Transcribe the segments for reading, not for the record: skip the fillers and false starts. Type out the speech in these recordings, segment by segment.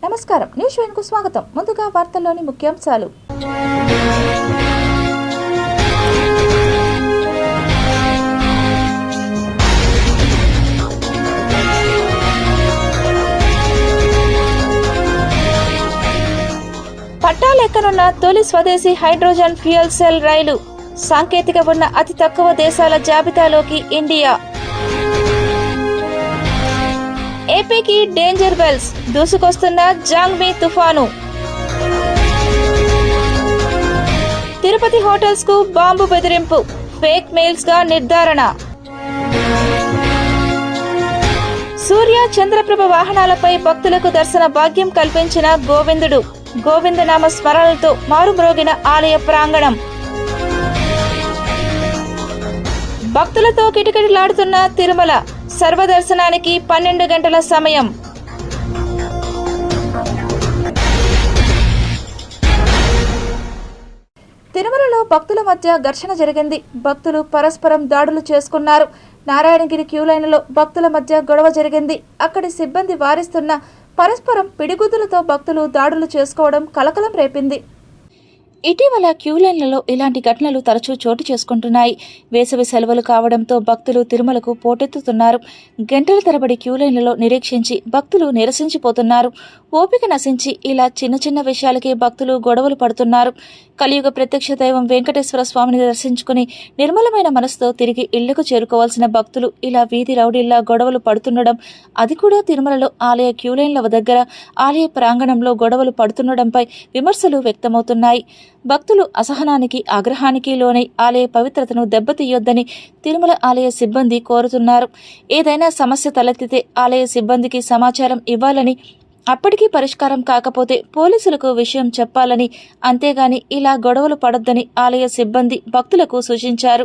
నమస్కారం, న్యూస్ కు స్వాగతం. ముందుగా వార్తల్లోని ముఖ్యాంశాలు. పట్టాలెక్కనున్న తొలి స్వదేశీ హైడ్రోజన్ ఫ్యూయల్ సెల్ రైలు. సాంకేతిక ఉన్న అతి తక్కువ దేశాల జాబితాలోకి ఇండియా. ఏపీకి డేంజర్ బెల్స్, దూసుకొస్తున్న జాంగ్మీ తుఫాను. తిరుపతి హోటల్స్ కు బాంబు బెదిరింపు, ఫేక్ మెయిల్స్ గా నిర్ధారణ. సూర్య చంద్రప్రభ వాహనాలపై భక్తులకు దర్శన భాగ్యం కల్పించిన గోవిందుడు. గోవిందనామ స్మరణలతో మారుమ్రోగిన ఆలయ ప్రాంగణం. భక్తులతో కిటకిటలాడుతున్న తిరుమల. సర్వదర్శనానికి 12 గంటల సమయం. తిరుమలలో భక్తుల మధ్య ఘర్షణ జరిగింది. భక్తులు పరస్పరం దాడులు చేసుకున్నారు. నారాయణగిరి క్యూలైన్లో భక్తుల మధ్య గొడవ జరిగింది. అక్కడి సిబ్బంది వారిస్తున్న పరస్పరం పిడిగుద్దులతో భక్తులు దాడులు చేసుకోవడం కలకలం రేపింది. ఇటీవల క్యూలైన్లలో ఇలాంటి ఘటనలు తరచూ చోటు చేసుకుంటున్నాయి. వేసవి సెలవులు కావడంతో భక్తులు తిరుమలకు పోటెత్తుతున్నారు. గంటల తరబడి క్యూలైన్లలో నిరీక్షించి భక్తులు నిరసించిపోతున్నారు. ఓపిక నశించి ఇలా చిన్న చిన్న విషయాలకే భక్తులు గొడవలు పడుతున్నారు. కలియుగ ప్రత్యక్ష దైవం వెంకటేశ్వర స్వామిని దర్శించుకుని నిర్మలమైన మనసుతో తిరిగి ఇళ్లకు చేరుకోవాల్సిన భక్తులు ఇలా వీధి రౌడీల్లా గొడవలు పడుతుండడం, అది కూడా తిరుమలలో ఆలయ క్యూలైన్ల దగ్గర ఆలయ ప్రాంగణంలో గొడవలు పడుతుండడంపై విమర్శలు వ్యక్తమవుతున్నాయి. భక్తులు అసహనానికి ఆగ్రహానికి లోనై ఆలయ పవిత్రతను దెబ్బతీయొద్దని తిరుమల ఆలయ సిబ్బంది కోరుతున్నారు. ఏదైనా సమస్య తలెత్తితే ఆలయ సిబ్బందికి సమాచారం ఇవ్వాలని, అప్పటికీ పరిష్కారం కాకపోతే పోలీసులకు విషయం చెప్పాలని, అంతేగాని ఇలా గొడవలు పడొద్దని ఆలయ సిబ్బంది భక్తులకు సూచించారు.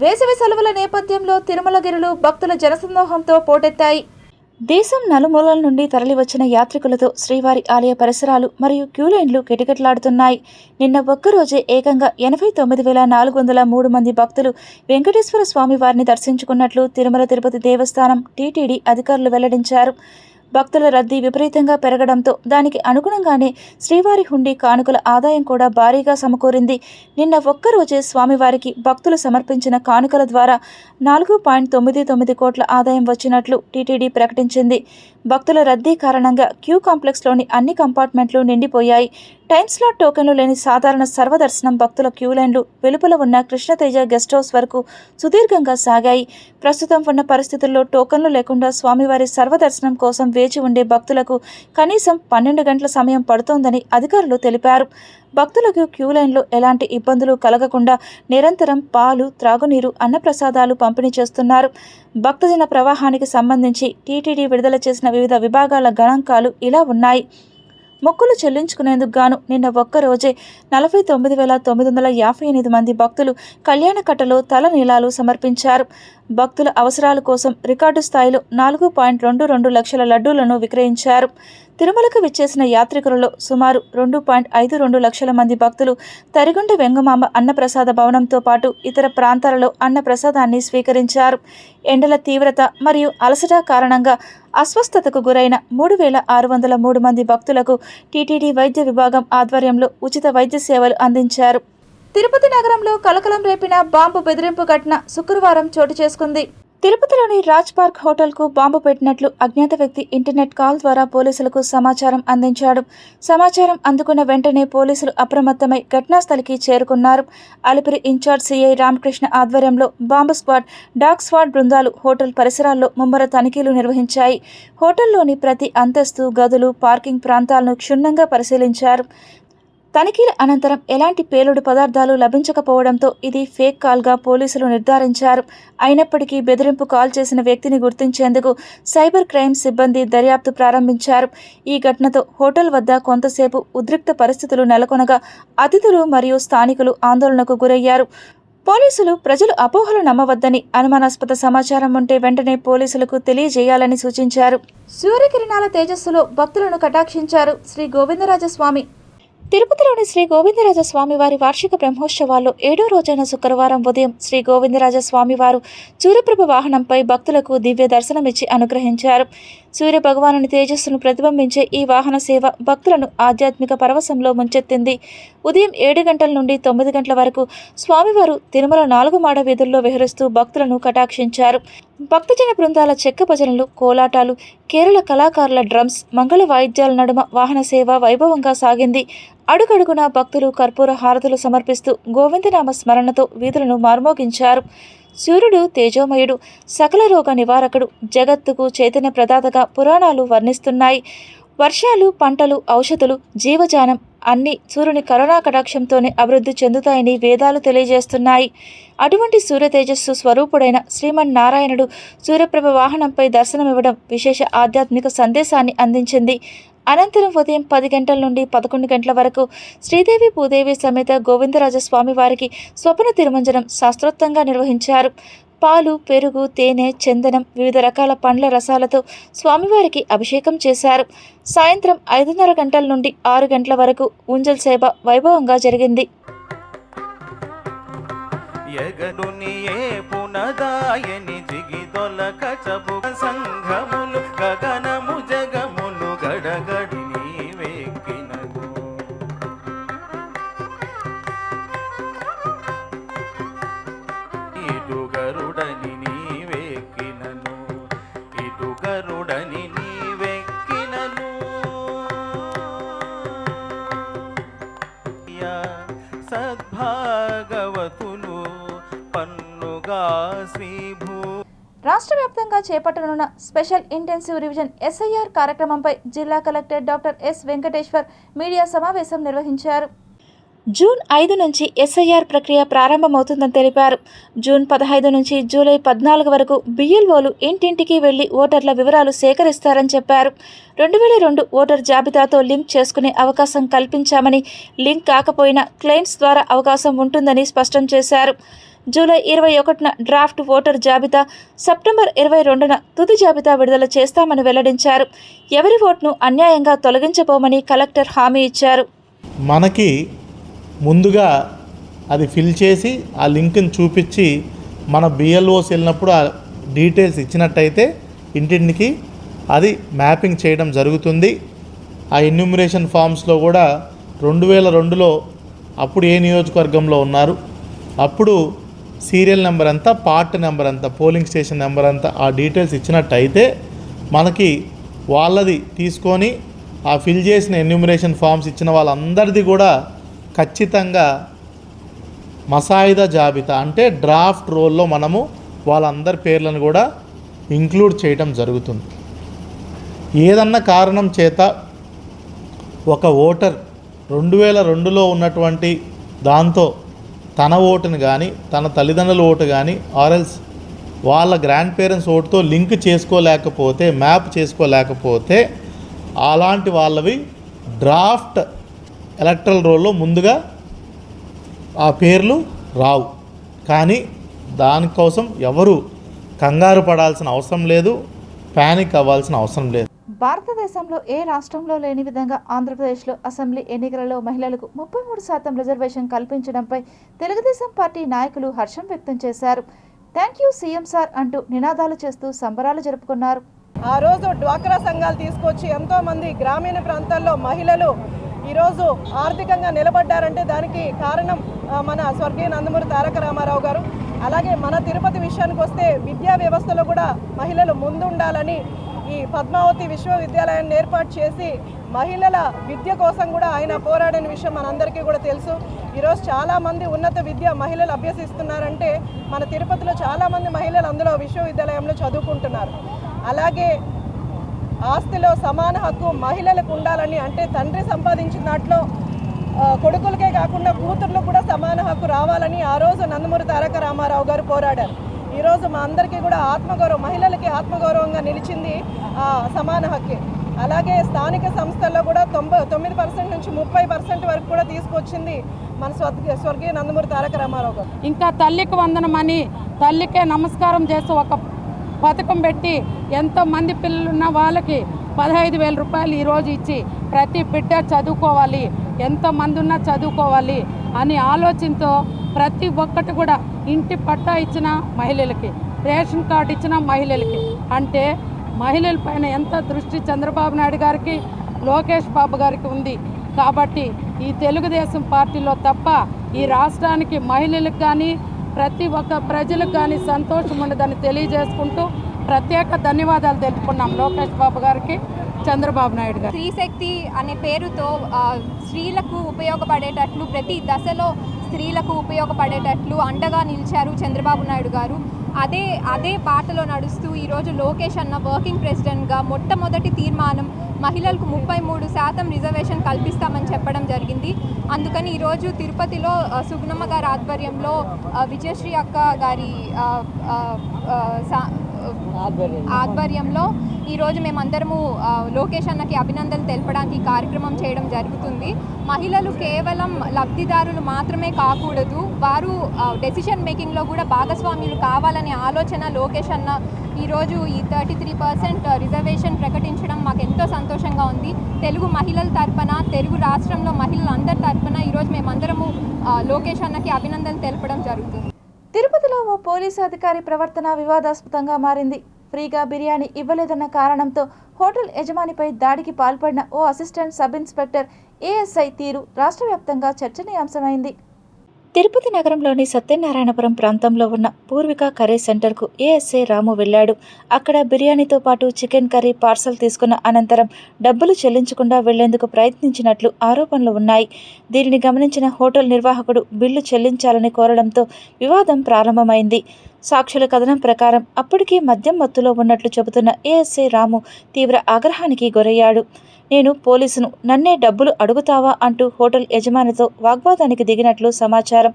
వేసవి సెలవుల నేపథ్యంలో తిరుమలగిరులు భక్తుల జనసందోహంతో పోటెత్తాయి. దేశం నలుమూలల నుండి తరలివచ్చిన యాత్రికులతో శ్రీవారి ఆలయ పరిసరాలు మరియు క్యూలైన్లు కిటకిటలాడుతున్నాయి. నిన్న ఒక్కరోజే ఏకంగా 89,403 మంది భక్తులు వెంకటేశ్వర స్వామి వారిని దర్శించుకున్నట్లు తిరుమల తిరుపతి దేవస్థానం టీటీడీ అధికారులు వెల్లడించారు. భక్తుల రద్దీ విపరీతంగా పెరగడంతో దానికి అనుగుణంగానే శ్రీవారి హుండీ కానుకల ఆదాయం కూడా భారీగా సమకూరింది. నిన్న ఒక్కరోజే స్వామివారికి భక్తులు సమర్పించిన కానుకల ద్వారా 4.99 కోట్ల ఆదాయం వచ్చినట్లు టీటీడీ ప్రకటించింది. భక్తుల రద్దీ కారణంగా క్యూ కాంప్లెక్స్లోని అన్ని కంపార్ట్మెంట్లు నిండిపోయాయి. టైమ్ స్లాట్ టోకెన్లు లేని సాధారణ సర్వదర్శనం భక్తుల క్యూలైన్లు వెలుపల ఉన్న కృష్ణతేజ గెస్ట్ హౌస్ వరకు సుదీర్ఘంగా సాగాయి. ప్రస్తుతం ఉన్న పరిస్థితుల్లో టోకన్లు లేకుండా స్వామివారి సర్వదర్శనం కోసం వేచి ఉండే భక్తులకు కనీసం 12 గంటల సమయం పడుతోందని అధికారులు తెలిపారు. భక్తులకు క్యూలైన్లో ఎలాంటి ఇబ్బందులు కలగకుండా నిరంతరం పాలు, త్రాగునీరు, అన్నప్రసాదాలు పంపిణీ చేస్తున్నారు. భక్తజన ప్రవాహానికి సంబంధించి టీటీడీ విడుదల చేసిన వివిధ విభాగాల గణాంకాలు ఇలా ఉన్నాయి. మొక్కులు చెల్లించుకునేందుకు గాను నిన్న ఒక్కరోజే 49,958 మంది భక్తులు కళ్యాణకట్టలో తల నీలాలు సమర్పించారు. భక్తుల అవసరాల కోసం రికార్డు స్థాయిలో 4.22 లక్షల లడ్డూలను విక్రయించారు. తిరుమలకు విచ్చేసిన యాత్రికులలో సుమారు 2.52 లక్షల మంది భక్తులు తరిగొండ వెంగమాంబ అన్నప్రసాద భవనంతో పాటు ఇతర ప్రాంతాలలో అన్నప్రసాదాన్ని స్వీకరించారు. ఎండల తీవ్రత మరియు అలసట కారణంగా అస్వస్థతకు గురైన 3,603 మంది భక్తులకు టీటీడీ వైద్య విభాగం ఆధ్వర్యంలో ఉచిత వైద్య సేవలు అందించారు. తిరుపతి నగరంలో కలకలం రేపిన బాంబు బెదిరింపు ఘటన శుక్రవారం చోటు చేసుకుంది. తిరుపతిలోని రాజ్ పార్క్ హోటల్కు బాంబు పెట్టినట్లు అజ్ఞాత వ్యక్తి ఇంటర్నెట్ కాల్ ద్వారా పోలీసులకు సమాచారం అందించాడు. సమాచారం అందుకున్న వెంటనే పోలీసులు అప్రమత్తమై ఘటనాస్థలికి చేరుకున్నారు. అలిపిరి ఇన్ఛార్జ్ సిఐ రామకృష్ణ ఆధ్వర్యంలో బాంబు స్క్వాడ్, డాగ్ స్క్వాడ్ బృందాలు హోటల్ పరిసరాల్లో ముమ్మర తనిఖీలు నిర్వహించాయి. హోటల్లోని ప్రతి అంతస్తు, గదులు, పార్కింగ్ ప్రాంతాలను క్షుణ్ణంగా పరిశీలించారు. తనిఖీల అనంతరం ఎలాంటి పేలుడు పదార్థాలు లభించకపోవడంతో ఇది ఫేక్ కాల్గా పోలీసులు నిర్ధారించారు. అయినప్పటికీ బెదిరింపు కాల్ చేసిన వ్యక్తిని గుర్తించేందుకు సైబర్ క్రైమ్ సిబ్బంది దర్యాప్తు ప్రారంభించారు. ఈ ఘటనతో హోటల్ వద్ద కొంతసేపు ఉద్రిక్త పరిస్థితులు నెలకొనగా అతిథులు మరియు స్థానికులు ఆందోళనకు గురయ్యారు. పోలీసులు ప్రజలు అపోహలు నమ్మవద్దని, అనుమానాస్పద సమాచారం ఉంటే వెంటనే పోలీసులకు తెలియజేయాలని సూచించారు. సూర్యకిరణాల తేజస్సులో భక్తులను కటాక్షించారు శ్రీ గోవిందరాజస్వామి. తిరుపతిలోని శ్రీ గోవిందరాజ స్వామివారి వార్షిక బ్రహ్మోత్సవాల్లో 7వ రోజైన శుక్రవారం ఉదయం శ్రీ గోవిందరాజ స్వామివారు సూర్యప్రభ వాహనంపై భక్తులకు దివ్య దర్శనమిచ్చి అనుగ్రహించారు. సూర్య భగవానుని తేజస్సును ప్రతిబింబించే ఈ వాహన సేవ భక్తులను ఆధ్యాత్మిక పరవశంలో ముంచెత్తింది. ఉదయం 7 గంటల నుండి 9 గంటల వరకు స్వామివారు తిరుమల 4 మాడ వీధుల్లో విహరిస్తూ భక్తులను కటాక్షించారు. భక్తజన బృందాల చెక్క భజనలు, కోలాటాలు, కేరళ కళాకారుల డ్రమ్స్, మంగళ వాయిద్యాల నడుమ వాహన సేవ వైభవంగా సాగింది. అడుగడుగున భక్తులు కర్పూర హారతులు సమర్పిస్తూ గోవిందనామ స్మరణతో వీధులను మార్మోగించారు. సూర్యుడు తేజోమయుడు, సకల రోగ నివారకుడు, జగత్తుకు చైతన్య ప్రదాతగా పురాణాలు వర్ణిస్తున్నాయి. వర్షాలు, పంటలు, ఔషధులు, జీవజానం అన్నీ సూర్యుని కరుణా కటాక్షంతోనే అభివృద్ధి చెందుతాయని వేదాలు తెలియజేస్తున్నాయి. అటువంటి సూర్య తేజస్సు స్వరూపుడైన శ్రీమన్నారాయణుడు సూర్యప్రభ వాహనంపై దర్శనమివ్వడం విశేష ఆధ్యాత్మిక సందేశాన్ని అందించింది. అనంతరం ఉదయం 10 గంటల నుండి 11 గంటల వరకు శ్రీదేవి భూదేవి సమేత గోవిందరాజస్వామి వారికి స్వప్న తిరుమంజనం శాస్త్రోక్తంగా నిర్వహించారు. పాలు, పెరుగు, తేనె, చందనం, వివిధ రకాల పండ్ల రసాలతో స్వామివారికి అభిషేకం చేశారు. సాయంత్రం 5:30 గంటల నుండి 6 గంటల వరకు ఉంజల్ సేవ వైభవంగా జరిగింది. సద్భాగవతులు పన్నుగా శ్రీభూ. రాష్ట్ర వ్యాప్తంగా చేపట్టనున్న స్పెషల్ ఇంటెన్సివ్ రివిజన్ SIR కార్యక్రమంపై జిల్లా collector doctor S. Venkateshwar media సమావేశం నిర్వహించారు. జూన్ 5 నుంచి SIR ప్రక్రియ ప్రారంభమవుతుందని తెలిపారు. జూన్ 15 నుంచి జూలై 14 వరకు BLOలు ఇంటింటికి వెళ్లి ఓటర్ల వివరాలు సేకరిస్తారని చెప్పారు. 2002 ఓటర్ జాబితాతో లింక్ చేసుకునే అవకాశం కల్పించామని, లింక్ కాకపోయినా క్లెయిమ్స్ ద్వారా అవకాశం ఉంటుందని స్పష్టం చేశారు. జూలై 21న డ్రాఫ్ట్ ఓటర్ జాబితా, సెప్టెంబర్ 22న తుది జాబితా విడుదల చేస్తామని వెల్లడించారు. ఎవరి ఓట్ను అన్యాయంగా తొలగించబోమని కలెక్టర్ హామీ ఇచ్చారు. మనకి ముందుగా అది ఫిల్ చేసి ఆ లింక్ని చూపించి మన BLOస్ వెళ్ళినప్పుడు ఆ డీటెయిల్స్ ఇచ్చినట్టయితే ఇంటింటికి అది మ్యాపింగ్ చేయడం జరుగుతుంది. ఆ ఎన్యూమరేషన్ ఫామ్స్లో కూడా 2002లో అప్పుడు ఏ నియోజకవర్గంలో ఉన్నారు, అప్పుడు సీరియల్ నెంబర్ ఎంత, పార్ట్ నెంబర్ ఎంత, పోలింగ్ స్టేషన్ నెంబర్ ఎంత, ఆ డీటెయిల్స్ ఇచ్చినట్టయితే మనకి వాళ్ళది తీసుకొని ఆ ఫిల్ చేసిన ఎన్యూమరేషన్ ఫామ్స్ ఇచ్చిన వాళ్ళందరిది కూడా ఖచ్చితంగా మసాయిదా జాబితా అంటే డ్రాఫ్ట్ రోల్లో మనము వాళ్ళందరి పేర్లను కూడా ఇంక్లూడ్ చేయడం జరుగుతుంది. ఏదన్నా కారణం చేత ఒక ఓటర్ 2002లో ఉన్నటువంటి దాంతో తన ఓటుని కానీ, తన తల్లిదండ్రుల ఓటు కానీ, ఆర్ఎల్స్ వాళ్ళ గ్రాండ్ పేరెంట్స్ ఓటుతో లింక్ చేసుకోలేకపోతే, మ్యాప్ చేసుకోలేకపోతే అలాంటి వాళ్ళవి డ్రాఫ్ట్ ఎలక్ట్రల్ రోల్లో ముందుగా ఆ పేర్లు రావు. కానీ దానికోసం ఎవరు కంగారు పడాల్సిన అవసరం లేదు, ప్యానిక్ అవ్వాల్సిన అవసరం లేదు. భారతదేశంలో ఏ రాష్ట్రంలో లేని విధంగా ఆంధ్రప్రదేశ్లో అసెంబ్లీ ఎన్నికలలో మహిళలకు 33% రిజర్వేషన్ కల్పించడంపై తెలుగుదేశం పార్టీ నాయకులు హర్షం వ్యక్తం చేశారు. థ్యాంక్ యూ సీఎం సార్ అంటూ నినాదాలు చేస్తూ సంబరాలు జరుపుకున్నారు. ఆ రోజు డ్వాక్రా సంఘాలు తీసుకొచ్చి ఎంతోమంది గ్రామీణ ప్రాంతాల్లో మహిళలు ఈరోజు ఆర్థికంగా నిలబడ్డారంటే దానికి కారణం మన స్వర్గీయ నందమూరి తారక రామారావు గారు. అలాగే మన తిరుపతి విషయానికి వస్తే విద్యా వ్యవస్థలో కూడా మహిళలు ముందుండాలని ఈ పద్మావతి విశ్వవిద్యాలయాన్ని ఏర్పాటు చేసి మహిళల విద్య కోసం కూడా ఆయన పోరాడిన విషయం మనందరికీ కూడా తెలుసు. ఈరోజు చాలామంది ఉన్నత విద్య మహిళలు అభ్యసిస్తున్నారంటే మన తిరుపతిలో చాలామంది మహిళలు అందులో విశ్వవిద్యాలయంలో చదువుకుంటున్నారు. అలాగే ఆస్తిలో సమాన హక్కు మహిళలకు ఉండాలని, అంటే తండ్రి సంపాదించిన దాంట్లో కొడుకులకే కాకుండా కూతుర్లు కూడా సమాన హక్కు రావాలని ఆ రోజు నందమూరి తారక రామారావు గారు పోరాడారు. ఈరోజు మా అందరికీ కూడా ఆత్మగౌరవం, మహిళలకి ఆత్మగౌరవంగా నిలిచింది సమాన హక్కే. అలాగే స్థానిక సంస్థల్లో కూడా 99% నుంచి 30% వరకు కూడా తీసుకొచ్చింది మన స్వర్గీయ నందమూరి తారక రామారావు గారు. ఇంకా తల్లికి వందనం అని తల్లికే నమస్కారం చేస్తూ ఒక పథకం పెట్టి ఎంతోమంది పిల్లలున్న వాళ్ళకి 15,000 రూపాయలు ఈరోజు ఇచ్చి ప్రతి బిడ్డ చదువుకోవాలి, ఎంతమంది ఉన్నా చదువుకోవాలి అని ఆలోచనతో ప్రతి ఒక్కటి కూడా ఇంటి పట్టా ఇచ్చిన మహిళలకి, రేషన్ కార్డు ఇచ్చిన మహిళలకి, అంటే మహిళల పైన ఎంత దృష్టి చంద్రబాబు నాయుడు గారికి, లోకేష్ బాబు గారికి ఉంది. కాబట్టి ఈ తెలుగుదేశం పార్టీలో తప్ప ఈ రాష్ట్రానికి మహిళలకు కానీ ప్రతి ఒక్క ప్రజలకు కానీ సంతోషం ఉండదని తెలియజేసుకుంటూ ప్రత్యేక ధన్యవాదాలు తెలుపుకున్నాం లోకేష్ బాబు గారికి, చంద్రబాబు నాయుడు గారు. స్త్రీశక్తి అనే పేరుతో స్త్రీలకు ఉపయోగపడేటట్లు, ప్రతి దశలో స్త్రీలకు ఉపయోగపడేటట్లు అండగా నిలిచారు చంద్రబాబు నాయుడు గారు. అదే బాటలో నడుస్తూ ఈరోజు లోకేష్ అన్న వర్కింగ్ ప్రెసిడెంట్గా మొట్టమొదటి తీర్మానం మహిళలకు 33% రిజర్వేషన్ కల్పిస్తామని చెప్పడం జరిగింది. అందుకని ఈరోజు తిరుపతిలో సుగుణమ్మ గారి ఆధ్వర్యంలో విజయశ్రీ అక్క గారి ఆధ్వర్యంలో ఈరోజు మేమందరము లోకేష్ అన్నకి అభినందనలు తెలపడానికి కార్యక్రమం చేయడం జరుగుతుంది. మహిళలు కేవలం లబ్ధిదారులు మాత్రమే కాకూడదు, వారు డెసిషన్ మేకింగ్లో కూడా భాగస్వామ్యులు కావాలనే ఆలోచన లోకేష్ అన్న ఈరోజు ఈ 33% రిజర్వేషన్ ప్రకటించడం మాకు ఎంతో సంతోషంగా ఉంది. తెలుగు మహిళల తరపున, తెలుగు రాష్ట్రంలో మహిళలందరి తరపున ఈరోజు మేమందరము లోకేష్ అన్నకి అభినందనలు తెలపడం జరుగుతుంది. తిరుపతిలో ఓ పోలీసు అధికారి ప్రవర్తన వివాదాస్పదంగా మారింది. ఫ్రీగా బిర్యానీ ఇవ్వలేదన్న కారణంతో హోటల్ యజమానిపై దాడికి పాల్పడిన ఓ అసిస్టెంట్ సబ్ ఇన్స్పెక్టర్ ఏఎస్ఐ తీరు రాష్ట్ర వ్యాప్తంగా చర్చనీయాంశమైంది. తిరుపతి నగరంలోని సత్యనారాయణపురం ప్రాంతంలో ఉన్న పూర్విక కర్రీ సెంటర్కు ఏఎస్ఐ రాము వెళ్లాడు. అక్కడ బిర్యానీతో పాటు చికెన్ కర్రీ పార్సల్ తీసుకున్న అనంతరం డబ్బులు చెల్లించకుండా వెళ్లేందుకు ప్రయత్నించినట్లు ఆరోపణలు ఉన్నాయి. దీనిని గమనించిన హోటల్ నిర్వాహకుడు బిల్లు చెల్లించాలని కోరడంతో వివాదం ప్రారంభమైంది. సాక్షుల కథనం ప్రకారం అప్పటికే మద్యం మత్తులో ఉన్నట్లు చెబుతున్న ఏఎస్ఐ రాము తీవ్ర ఆగ్రహానికి గురయ్యాడు. నేను పోలీసును, నన్నే డబ్బులు అడుగుతావా అంటూ హోటల్ యజమానితో వాగ్వాదానికి దిగినట్లు సమాచారం.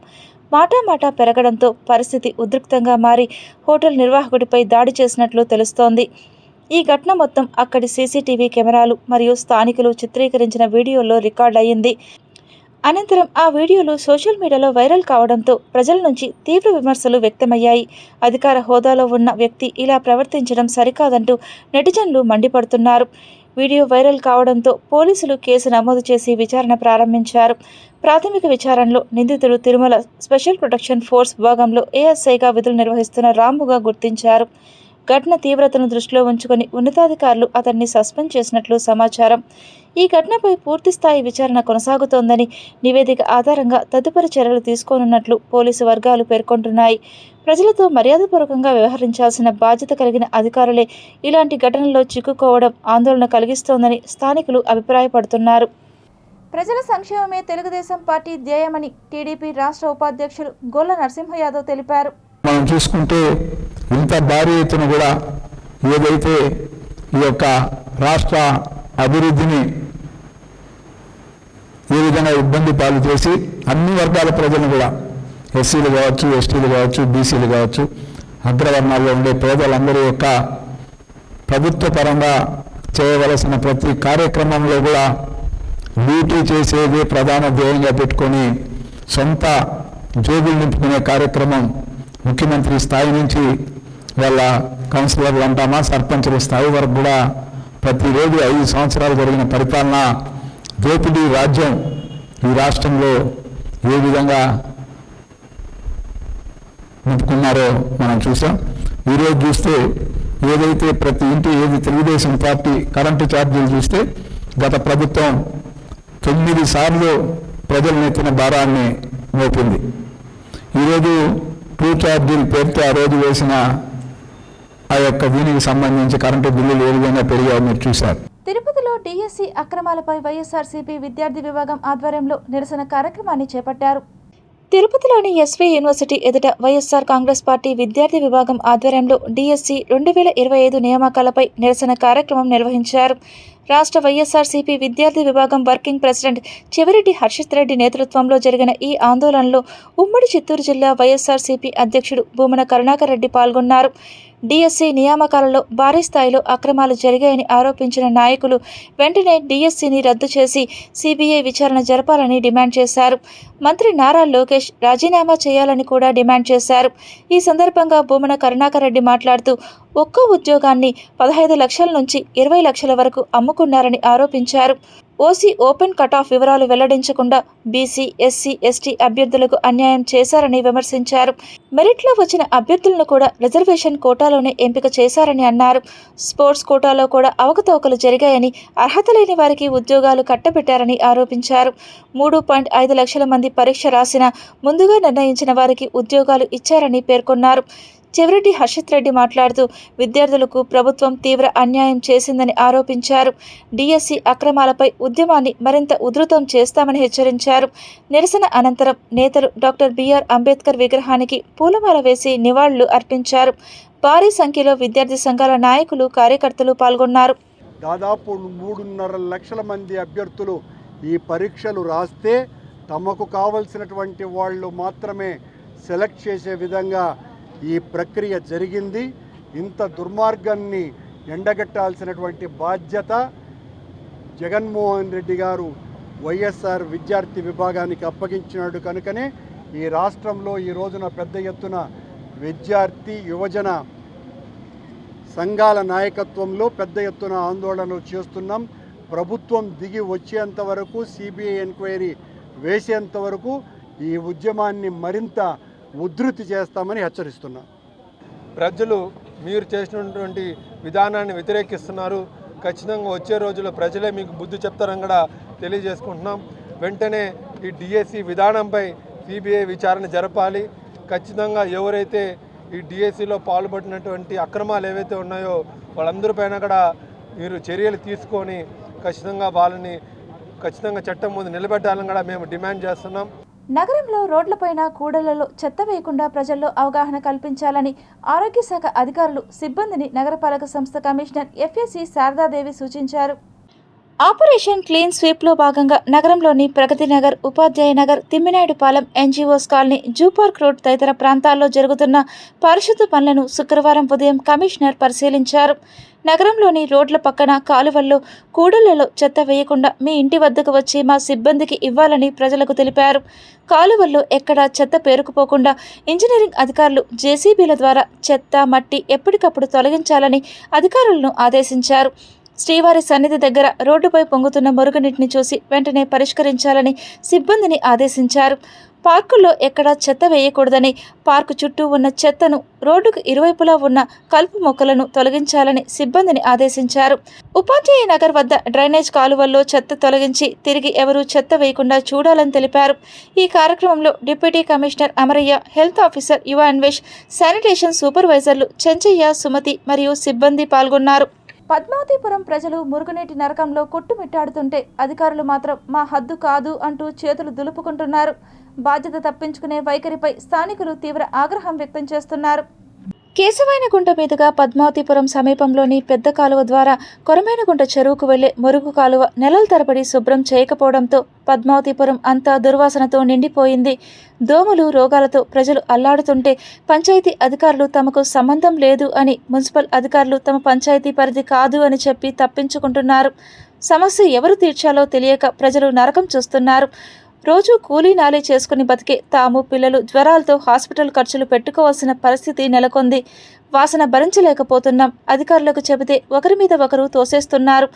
మాటా పెరగడంతో పరిస్థితి ఉద్రిక్తంగా మారి హోటల్ నిర్వాహకుడిపై దాడి చేసినట్లు తెలుస్తోంది. ఈ ఘటన మొత్తం అక్కడి సీసీటీవీ కెమెరాలు మరియు స్థానికులు చిత్రీకరించిన వీడియోలో రికార్డ్ అయ్యింది. అనంతరం ఆ వీడియోలు సోషల్ మీడియాలో వైరల్ కావడంతో ప్రజల నుంచి తీవ్ర విమర్శలు వ్యక్తమయ్యాయి. అధికార హోదాలో ఉన్న వ్యక్తి ఇలా ప్రవర్తించడం సరికాదంటూ నెటిజన్లు మండిపడుతున్నారు. వీడియో వైరల్ కావడంతో పోలీసులు కేసు నమోదు చేసి విచారణ ప్రారంభించారు. ప్రాథమిక విచారణలో నిందితుడు తిరుమల స్పెషల్ ప్రొటెక్షన్ ఫోర్స్ విభాగంలో ఏఎస్ఐగా విధులు నిర్వహిస్తున్న రాముగా గుర్తించారు. ఘటన తీవ్రతను దృష్టిలో ఉంచుకొని ఉన్నతాధికారులు అతన్ని సస్పెండ్ చేసినట్లు సమాచారం. ఈ ఘటనపై పూర్తిస్థాయి విచారణ కొనసాగుతోందని, నివేదిక ఆధారంగా తదుపరి చర్యలు తీసుకోనున్నట్లు పోలీసు వర్గాలు పేర్కొంటున్నాయి. ప్రజలతో మర్యాదపూర్వకంగా వ్యవహరించాల్సిన బాధ్యత కలిగిన అధికారులే ఇలాంటి ఘటనల్లో చిక్కుకోవడం ఆందోళన కలిగిస్తోందని స్థానికులు అభిప్రాయపడుతున్నారు. ప్రజల సంక్షేమమే తెలుగుదేశం పార్టీ ధ్యేయమని టీడీపీ రాష్ట్ర ఉపాధ్యక్షులు గొల్ల నరసింహ యాదవ్ తెలిపారు. మనం చూసుకుంటే ఇంత భారీ ఎత్తున కూడా ఏదైతే ఈ యొక్క రాష్ట్ర అభివృద్ధిని ఏ విధంగా ఇబ్బంది పాలు చేసి అన్ని వర్గాల ప్రజలను కూడా, ఎస్సీలు కావచ్చు, ఎస్టీలు కావచ్చు, బీసీలు కావచ్చు, అగ్రవర్ణాల్లో ఉండే పేదలందరి యొక్క ప్రభుత్వ పరంగా చేయవలసిన ప్రతి కార్యక్రమంలో కూడా డ్యూటీ చేసేది ప్రధాన ధ్యేయంగా పెట్టుకొని సొంత జోబులు నింపుకునే కార్యక్రమం ముఖ్యమంత్రి స్థాయి నుంచి వాళ్ళ కౌన్సిలర్లు అంటామా, సర్పంచుల స్థాయి వరకు కూడా ప్రతిరోజు 5 సంవత్సరాలు జరిగిన పరిపాలన దోపిడీ రాజ్యం ఈ రాష్ట్రంలో ఏ విధంగా నింపుకున్నారో మనం చూసాం. ఈరోజు చూస్తే ఏదైతే ప్రతి ఇంటి ఏది తెలుగుదేశం పార్టీ కరెంటు ఛార్జీలు చూస్తే గత ప్రభుత్వం 9 సార్లు ప్రజల నెత్తిన భారాన్ని మోపింది. ఈరోజు 2 ఛార్జీలు పేరుతో ఆ రోజు వేసిన ఆ యొక్క దీనికి సంబంధించి కరెంటు బిల్లులు ఏ విధంగా పెరిగాయో మీరు చూశారు. తిరుపతిలో డిఎస్సి అక్రమాలపై వైఎస్ఆర్సీపీ విద్యార్థి విభాగం ఆధ్వర్యంలో నిరసన కార్యక్రమాన్ని చేపట్టారు. తిరుపతిలోని ఎస్వి యూనివర్సిటీ ఎదుట వైఎస్ఆర్ కాంగ్రెస్ పార్టీ విద్యార్థి విభాగం ఆధ్వర్యంలో డిఎస్సి 2025 నియామకాలపై నిరసన కార్యక్రమం నిర్వహించారు. రాష్ట్ర వైఎస్ఆర్సీపీ విద్యార్థి విభాగం వర్కింగ్ ప్రెసిడెంట్ చెవిరెడ్డి హర్షిత్ రెడ్డి నేతృత్వంలో జరిగిన ఈ ఆందోళనలో ఉమ్మడి చిత్తూరు జిల్లా వైఎస్ఆర్సీపీ అధ్యక్షుడు భూమన కరుణాకర్ రెడ్డి పాల్గొన్నారు. డిఎస్సి నియామకాలలో భారీ స్థాయిలో అక్రమాలు జరిగాయని ఆరోపించిన నాయకులు వెంటనే డిఎస్సిని రద్దు చేసి సిబిఐ విచారణ జరపాలని డిమాండ్ చేశారు. మంత్రి నారా లోకేష్ రాజీనామా చేయాలని కూడా డిమాండ్ చేశారు. ఈ సందర్భంగా భూమన కరుణాకర్ రెడ్డి మాట్లాడుతూ ఒక్కో ఉద్యోగాన్ని 15 లక్షల నుంచి 20 లక్షల వరకు అమ్ముకున్నారని ఆరోపించారు. ఓసీ ఓపెన్ కటాఫ్ వివరాలు వెల్లడించకుండా బీసీ, ఎస్సీ, ఎస్టీ అభ్యర్థులకు అన్యాయం చేశారని విమర్శించారు. మెరిట్లో వచ్చిన అభ్యర్థులను కూడా రిజర్వేషన్ కోటాలోనే ఎంపిక చేశారని అన్నారు. స్పోర్ట్స్ కోటాలో కూడా అవకతవకలు జరిగాయని, అర్హత లేని వారికి ఉద్యోగాలు కట్టబెట్టారని ఆరోపించారు. 3.5 లక్షల మంది పరీక్ష రాసినా ముందుగా నిర్ణయించిన వారికి ఉద్యోగాలు ఇచ్చారని పేర్కొన్నారు. చెవిరెడ్డి హర్షిత్ రెడ్డి మాట్లాడుతూ విద్యార్థులకు ప్రభుత్వం తీవ్ర అన్యాయం చేసిందని ఆరోపించారు. డిఎస్సి అక్రమాలపై ఉద్యమాన్ని మరింత ఉధృతం చేస్తామని హెచ్చరించారు. నిరసన అనంతరం నేతలు డాక్టర్ బిఆర్ అంబేద్కర్ విగ్రహానికి పూలమాల వేసి నివాళులు అర్పించారు. భారీ సంఖ్యలో విద్యార్థి సంఘాల నాయకులు, కార్యకర్తలు పాల్గొన్నారు. దాదాపు 3.5 లక్షల మంది అభ్యర్థులు ఈ పరీక్షలు రాస్తే తమకు కావలసినటువంటి వాళ్ళు మాత్రమే సెలెక్ట్ చేసే విధంగా ఈ ప్రక్రియ జరిగింది. ఇంత దుర్మార్గాన్ని ఎండగట్టాల్సినటువంటి బాధ్యత జగన్మోహన్ రెడ్డి గారు వైఎస్ఆర్ విద్యార్థి విభాగానికి అప్పగించినాడు. కనుకనే ఈ రాష్ట్రంలో ఈ రోజున పెద్ద ఎత్తున విద్యార్థి, యువజన సంఘాల నాయకత్వంలో పెద్ద ఎత్తున ఆందోళనలు చేస్తున్నాం. ప్రభుత్వం దిగి వచ్చేంత వరకు, సిబిఐ ఎంక్వైరీ వేసేంత వరకు ఈ ఉద్యమాన్ని మరింత ఉధృతి చేస్తామని హెచ్చరిస్తున్నాం. ప్రజలు మీరు చేసినటువంటి విధానాన్ని వ్యతిరేకిస్తున్నారు. ఖచ్చితంగా వచ్చే రోజుల్లో ప్రజలే మీకు బుద్ధి చెప్తారని కూడా తెలియజేసుకుంటున్నాం. వెంటనే ఈ డిఎస్సి విధానంపై సిబిఐ విచారణ జరపాలి. ఖచ్చితంగా ఎవరైతే ఈ డిఎస్సిలో పాల్పడినటువంటి అక్రమాలు ఏవైతే ఉన్నాయో వాళ్ళందరిపైన కూడా మీరు చర్యలు తీసుకొని ఖచ్చితంగా చట్టం ముందు నిలబెట్టాలని కూడా మేము డిమాండ్ చేస్తున్నాం. నగరంలో రోడ్లపైన, కూడళ్లలో చెత్త వేయకుండా ప్రజల్లో అవగాహన కల్పించాలని ఆరోగ్య శాఖ అధికారులు, సిబ్బందిని నగరపాలక సంస్థ కమిషనర్ ఎఫ్ఎస్సి శారదాదేవి సూచించారు. ఆపరేషన్ క్లీన్ స్వీప్లో భాగంగా నగరంలోని Pragathi Nagar, Upadhyaya Nagar, Thimminaidupalem, NGOs colony, zoo park road తదితర ప్రాంతాల్లో జరుగుతున్న పారిశుద్ధ పనులను శుక్రవారం ఉదయం కమిషనర్ పరిశీలించారు. నగరంలోని రోడ్ల పక్కన, కాలువల్లో, కూడళ్లలో చెత్త వేయకుండా మీ ఇంటి వద్దకు వచ్చి మా సిబ్బందికి ఇవ్వాలని ప్రజలకు తెలిపారు. కాలువల్లో ఎక్కడా చెత్త పేరుకుపోకుండా ఇంజనీరింగ్ అధికారులు జేసీబీల ద్వారా చెత్త, మట్టి ఎప్పటికప్పుడు తొలగించాలని అధికారులను ఆదేశించారు. శ్రీవారి సన్నిధి దగ్గర రోడ్డుపై పొంగుతున్న మురుగునీటిని చూసి వెంటనే పరిష్కరించాలని సిబ్బందిని ఆదేశించారు. పార్కుల్లో ఎక్కడా చెత్త వేయకూడదని, పార్కు చుట్టూ ఉన్న చెత్తను, రోడ్డుకు ఇరువైపులా ఉన్న కలుపు మొక్కలను తొలగించాలని సిబ్బందిని ఆదేశించారు. ఉపాధ్యాయ నగర్ వద్ద డ్రైనేజ్ కాలువల్లో చెత్త తొలగించి తిరిగి ఎవరూ చెత్త వేయకుండా చూడాలని తెలిపారు. ఈ కార్యక్రమంలో deputy commissioner Amarayya, health officer యువ అన్వేష్, శానిటేషన్ సూపర్వైజర్లు చెంచయ్య, సుమతి మరియు సిబ్బంది పాల్గొన్నారు. పద్మావతిపురం ప్రజలు మురుగునీటి నరకంలో కొట్టుమిట్టాడుతుంటే అధికారులు మాత్రం మా హద్దు కాదు అంటూ చేతులు దులుపుకుంటున్నారు. బాధ్యత తప్పించుకునే వైఖరిపై స్థానికులు తీవ్ర ఆగ్రహం వ్యక్తం చేస్తున్నారు. కేశవాయనగుంట మీదుగా పద్మావతిపురం సమీపంలోని పెద్ద కాలువ ద్వారా కొరమేనగుంట చెరువుకు వెళ్లే మురుగు కాలువ నెలల తరబడి శుభ్రం చేయకపోవడంతో పద్మావతిపురం అంతా దుర్వాసనతో నిండిపోయింది. దోమలు, రోగాలతో ప్రజలు అల్లాడుతుంటే పంచాయతీ అధికారులు తమకు సంబంధం లేదు అని, మున్సిపల్ అధికారులు తమ పంచాయతీ పరిధి కాదు అని చెప్పి తప్పించుకుంటున్నారు. సమస్య ఎవరు తీర్చాలో తెలియక ప్రజలు నరకం చూస్తున్నారు. రోజు కూలీ నాలీ చేసుకుని బతికే తాము, పిల్లలు జ్వరాలతో హాస్పిటల్ ఖర్చులు పెట్టుకోవాల్సిన పరిస్థితి నెలకొంది. వాసన భరించలేకపోతున్నాం. అధికారులకు చెబితే ఒకరి మీద ఒకరు తోసేస్తున్నారు.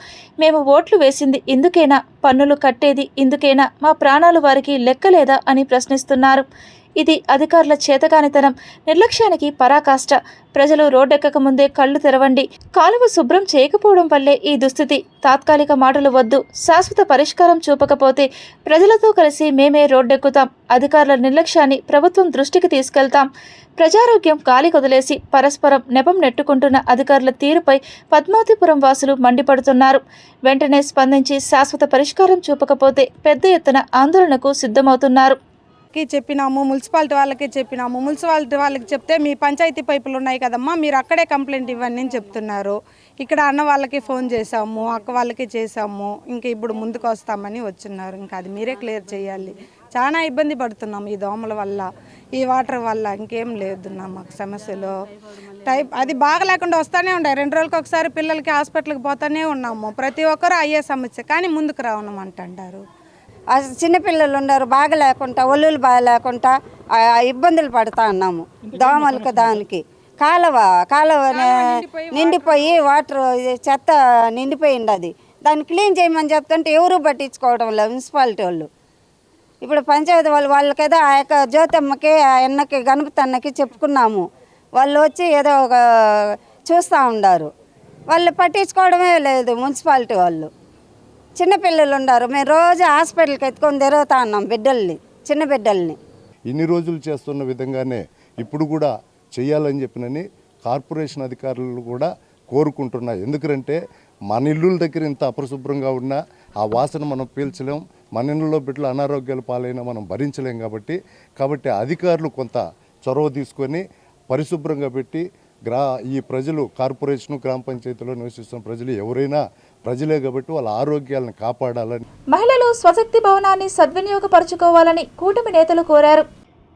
మేము ఓట్లు వేసింది ఇందుకేనా, పన్నులు కట్టేది ఇందుకేనా, మా ప్రాణాలు వారికి లెక్కలేదా అని ప్రశ్నిస్తున్నారు. ఇది అధికారుల చేతకానితనం, నిర్లక్ష్యానికి పరాకాష్ట. ప్రజలు రోడ్డెక్కక ముందే కళ్ళు తెరవండి. కాలువ శుభ్రం చేయకపోవడం వల్లే ఈ దుస్థితి. తాత్కాలిక మాటలు వద్దు. శాశ్వత పరిష్కారం చూపకపోతే ప్రజలతో కలిసి మేమే రోడ్డెక్కుతాం. అధికారుల నిర్లక్ష్యాన్ని ప్రభుత్వం దృష్టికి తీసుకెళ్తాం. ప్రజారోగ్యం గాలి కొదిలేసి పరస్పరం నెపం నెట్టుకుంటున్న అధికారుల తీరుపై పద్మావతిపురం వాసులు మండిపడుతున్నారు. వెంటనే స్పందించి శాశ్వత పరిష్కారం చూపకపోతే పెద్ద ఎత్తున ఆందోళనకు సిద్ధమవుతున్నారు. చెప్పినాము, మున్సిపాలిటీ వాళ్ళకి చెప్పినాము. మున్సిపాలిటీ వాళ్ళకి చెప్తే మీ పంచాయతీ పైపులు ఉన్నాయి కదమ్మా, మీరు అక్కడే కంప్లైంట్ ఇవ్వండి అని చెప్తున్నారు. ఇక్కడ అన్న వాళ్ళకి ఫోన్ చేసాము, అక్క వాళ్ళకి చేసాము, ఇంకా ఇప్పుడు ముందుకు వస్తామని వచ్చున్నారు. ఇంకా అది మీరే క్లియర్ చేయాలి. చాలా ఇబ్బంది పడుతున్నాము ఈ దోమల వల్ల, ఈ వాటర్ వల్ల. ఇంకేం లేదు మాకు సమస్యలు. అది బాగా లేకుండా వస్తూనే ఉన్నాయి. 2 రోజులకు ఒకసారి పిల్లలకి హాస్పిటల్కి పోతూనే ఉన్నాము. ప్రతి ఒక్కరూ అయ్యే సమస్య, కానీ ముందుకు రావనమంటారు. చిన్నపిల్లలు ఉన్నారు, బాగా లేకుండా, ఒళ్ళులు బాగా లేకుండా ఇబ్బందులు పడుతూ ఉన్నాము దోమలకు. దానికి కాలువ నిండిపోయి వాటర్ చెత్త నిండిపోయింది. అది దాన్ని క్లీన్ చేయమని చెప్తుంటే ఎవరూ పట్టించుకోవడం లేదు మున్సిపాలిటీ వాళ్ళు. ఇప్పుడు పంచాయతీ వాళ్ళకేదో ఆ యొక్క జ్యోతమ్మకి ఆ అన్నకి గణపతి అన్నకి చెప్పుకున్నాము, వాళ్ళు వచ్చి ఏదో ఒక చూస్తూ ఉన్నారు, వాళ్ళు పట్టించుకోవడమే లేదు మున్సిపాలిటీ వాళ్ళు. చిన్నపిల్లలు ఉన్నారు, మేము రోజు హాస్పిటల్కి ఎత్తుకొని తిరుగుతూ ఉన్నాం బిడ్డల్ని, చిన్న బిడ్డల్ని. ఇన్ని రోజులు చేస్తున్న విధంగానే ఇప్పుడు కూడా చేయాలని చెప్పినని కార్పొరేషన్ అధికారులు కూడా కోరుకుంటున్నాయి. ఎందుకంటే మన ఇళ్ళ దగ్గర ఇంత అపరిశుభ్రంగా ఉన్నా ఆ వాసన మనం పీల్చలేం, మన ఇళ్ళలో బిడ్డలు అనారోగ్యాలు పాలైనా మనం భరించలేం. కాబట్టి అధికారులు కొంత చొరవ తీసుకొని పరిశుభ్రంగా పెట్టి ఈ ప్రజలు కార్పొరేషను గ్రామ పంచాయతీలో నివసిస్తున్న ప్రజలు ఎవరైనా ప్రజలే కాబట్టి వాళ్ళ ఆరోగ్యాలను కాపాడాలని. మహిళలు స్వశక్తి భవనాన్ని సద్వినియోగపరచుకోవాలని కూటమి నేతలు కోరారు.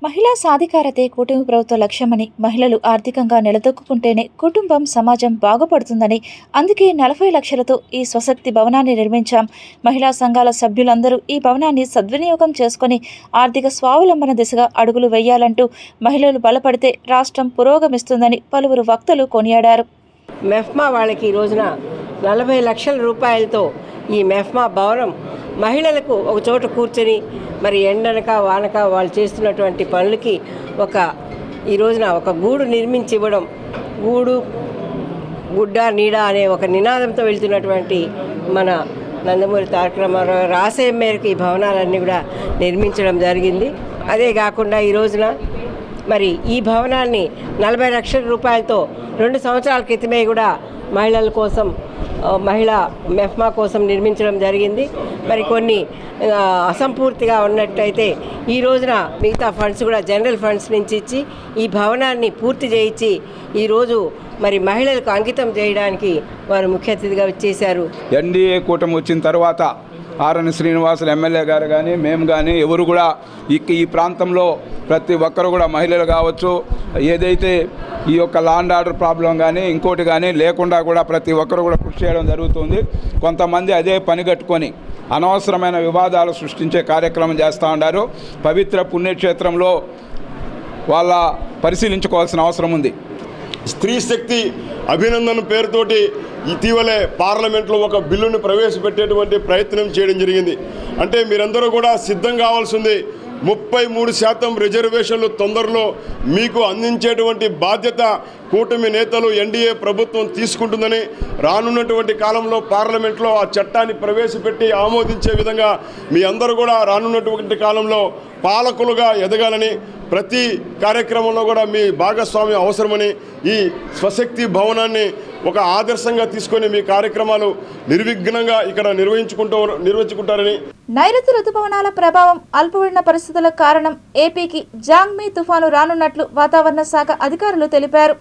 మహిళా సాధికారతే కూటమి ప్రభుత్వ లక్ష్యమని, మహిళలు ఆర్థికంగా నిలదొక్కుంటేనే కుటుంబం సమాజం బాగుపడుతుందని, అందుకే 40 లక్షలతో ఈ స్వశక్తి భవనాన్ని నిర్మించాం. మహిళా సంఘాల సభ్యులందరూ ఈ భవనాన్ని సద్వినియోగం చేసుకుని ఆర్థిక స్వావలంబన దిశగా అడుగులు వేయాలంటూ మహిళలు బలపడితే రాష్ట్రం పురోగమిస్తుందని పలువురు వక్తలు కొనియాడారు. మెఫ్మా వాళ్ళకి ఈ రోజున 40 లక్షల రూపాయలతో ఈ మెఫ్మా భవనం మహిళలకు ఒక చోట కూర్చొని మరి ఎండనక వానక వాళ్ళు చేస్తున్నటువంటి పనులకి ఈ రోజున ఒక గూడు నిర్మించి ఇవ్వడం, గూడు గుడ్డ నీడ అనే ఒక నినాదంతో వెళ్తున్నటువంటి మన నందమూరి తారక రామారావు ఆశయం మేరకు ఈ భవనాలన్నీ కూడా నిర్మించడం జరిగింది. అదే కాకుండా ఈ రోజున మరి ఈ భవనాన్ని 40 లక్షల రూపాయలతో 2 సంవత్సరాల క్రితమే కూడా మహిళల కోసం మహిళా మెఫ్మా కోసం నిర్మించడం జరిగింది. మరి కొన్ని అసంపూర్తిగా ఉన్నట్టయితే ఈ రోజున మిగతా ఫండ్స్ కూడా జనరల్ ఫండ్స్ నుంచి ఇచ్చి ఈ భవనాన్ని పూర్తి చేయించి ఈరోజు మరి మహిళలకు అంకితం చేయడానికి వారు ముఖ్య అతిథిగా వచ్చేశారు. ఎన్డీఏ కూటమి వచ్చిన తర్వాత ఆర్ఎన్ శ్రీనివాసులు ఎమ్మెల్యే గారు కానీ మేము కానీ ఎవరు కూడా ఈ ప్రాంతంలో ప్రతి ఒక్కరు కూడా మహిళలు కావచ్చు, ఏదైతే ఈ యొక్క లాండ్ ఆర్డర్ ప్రాబ్లం కానీ ఇంకోటి కానీ లేకుండా కూడా ప్రతి ఒక్కరు కూడా కృషి చేయడం జరుగుతుంది. కొంతమంది అదే పని కట్టుకొని అనవసరమైన వివాదాలు సృష్టించే కార్యక్రమం చేస్తూ ఉన్నారు. పవిత్ర పుణ్యక్షేత్రంలో వాళ్ళ పరిశీలించుకోవాల్సిన అవసరం ఉంది. స్త్రీ శక్తి అభినందన పేరుతోటి ఇటీవలే పార్లమెంట్లో ఒక బిల్లును ప్రవేశపెట్టేటువంటి ప్రయత్నం చేయడం జరిగింది. అంటే మీరందరూ కూడా సిద్ధం కావాల్సింది. 33% రిజర్వేషన్లు తొందరలో మీకు అందించేటువంటి బాధ్యత కూటమి నేతలు ఎన్డీఏ ప్రభుత్వం తీసుకుంటుందని, రానున్నటువంటి కాలంలో పార్లమెంట్లో ఆ చట్టాన్ని ప్రవేశపెట్టి ఆమోదించే విధంగా మీ అందరూ కూడా రానున్నటువంటి కాలంలో పాలకులుగా ఎదగాలని, ప్రతి కార్యక్రమంలో కూడా మీ భాగస్వామ్యం అవసరమని, ఈ స్వశక్తి భవనాన్ని ఒక ఆదర్శంగా తీసుకొని మీ కార్యక్రమాలు నిర్విఘ్నంగా ఇక్కడ నిర్వహించుకుంటారని. నైరుతి రుతుపవనాల ప్రభావం, అల్పపీడన పరిస్థితుల కారణం ఏపీకి జాంగ్మీ తుఫాను రానున్నట్లు వాతావరణ శాఖ అధికారులు తెలిపారు.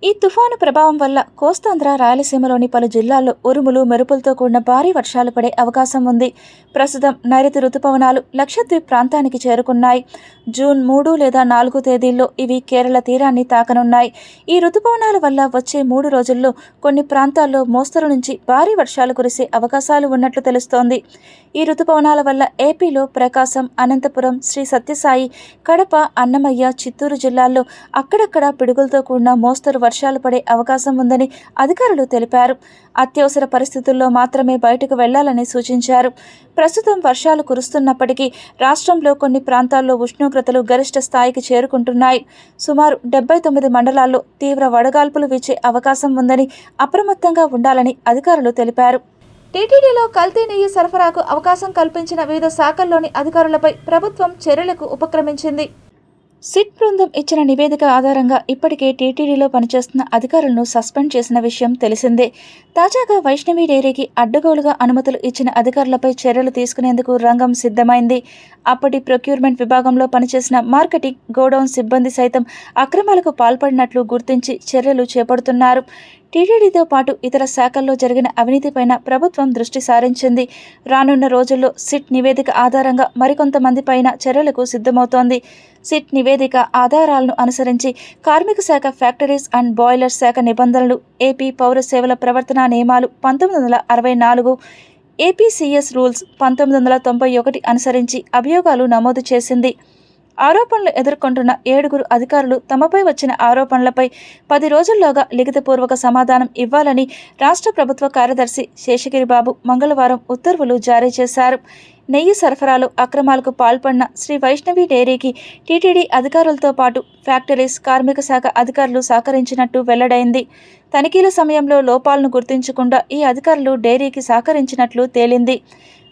ఈ తుఫాను ప్రభావం వల్ల కోస్తాంధ్ర, రాయలసీమలోని పలు జిల్లాల్లో ఉరుములు, మెరుపులతో కూడిన భారీ వర్షాలు పడే అవకాశం ఉంది. ప్రస్తుతం నైరుతి రుతుపవనాలు లక్షద్వీప్ ప్రాంతానికి చేరుకున్నాయి. జూన్ 3 లేదా 4 తేదీల్లో ఇవి కేరళ తీరాన్ని తాకనున్నాయి. ఈ రుతుపవనాల వల్ల వచ్చే 3 రోజుల్లో కొన్ని ప్రాంతాల్లో మోస్తరు నుంచి భారీ వర్షాలు కురిసే అవకాశాలు ఉన్నట్లు తెలుస్తోంది. ఈ రుతుపవనాల వల్ల ఏపీలో ప్రకాశం, అనంతపురం, శ్రీ సత్యసాయి, కడప, అన్నమయ్య, చిత్తూరు జిల్లాల్లో అక్కడక్కడ పిడుగులతో కూడిన మోస్తరు వర్షాలు పడే అవకాశం ఉందని అధికారులు తెలిపారు. అత్యవసర పరిస్థితుల్లో మాత్రమే బయటకు వెళ్లాలని సూచించారు. ప్రస్తుతం వర్షాలు కురుస్తున్నప్పటికీ రాష్ట్రంలో కొన్ని ప్రాంతాల్లో ఉష్ణోగ్రతలు గరిష్ట స్థాయికి చేరుకుంటున్నాయి. సుమారు 79 మండలాల్లో తీవ్ర వడగాల్పులు వీచే అవకాశం ఉందని, అప్రమత్తంగా ఉండాలని అధికారులు తెలిపారు. టీటీడీలో కల్తీ నెయ్యి సరఫరాకు అవకాశం కల్పించిన వివిధ శాఖల్లోని అధికారులపై ప్రభుత్వం చర్యలకు ఉపక్రమించింది. సిట్ బృందం ఇచ్చిన నివేదిక ఆధారంగా ఇప్పటికే టీటీడీలో పనిచేస్తున్న అధికారులను సస్పెండ్ చేసిన విషయం తెలిసిందే. తాజాగా వైష్ణవి డైరీకి అడ్డగోలుగా అనుమతులు ఇచ్చిన అధికారులపై చర్యలు తీసుకునేందుకు రంగం సిద్ధమైంది. అప్పటి ప్రొక్యూర్మెంట్ విభాగంలో పనిచేసిన మార్కెటింగ్, గోడౌన్ సిబ్బంది సైతం అక్రమాలకు పాల్పడినట్లు గుర్తించి చర్యలు చేపడుతున్నారు. టీటీడీతో పాటు ఇతర శాఖల్లో జరిగిన అవినీతిపైన ప్రభుత్వం దృష్టి సారించింది. రానున్న రోజుల్లో సిట్ నివేదిక ఆధారంగా మరికొంతమందిపైన చర్యలకు సిద్ధమవుతోంది. సిట్ నివేదిక ఆధారాలను అనుసరించి కార్మిక శాఖ, ఫ్యాక్టరీస్ అండ్ బాయిలర్ శాఖ నిబంధనలు, ఏపీ పౌర సేవల ప్రవర్తనా నియమాలు 1964, ఏపీసీఎస్ రూల్స్ 1991 అనుసరించి అభియోగాలు నమోదు చేసింది. ఆరోపణలు ఎదుర్కొంటున్న 7 అధికారులు తమపై వచ్చిన ఆరోపణలపై 10 రోజుల్లోగా లిఖితపూర్వక సమాధానం ఇవ్వాలని రాష్ట్ర ప్రభుత్వ కార్యదర్శి శేషగిరిబాబు మంగళవారం ఉత్తర్వులు జారీ చేశారు. నెయ్యి సరఫరాలో అక్రమాలకు పాల్పడిన శ్రీ వైష్ణవి డైరీకి టీటీడీ అధికారులతో పాటు ఫ్యాక్టరీస్, కార్మిక శాఖ అధికారులు సహకరించినట్టు వెల్లడైంది. తనిఖీల సమయంలో లోపాలను గుర్తించకుండా ఈ అధికారులు డైరీకి సహకరించినట్లు తేలింది.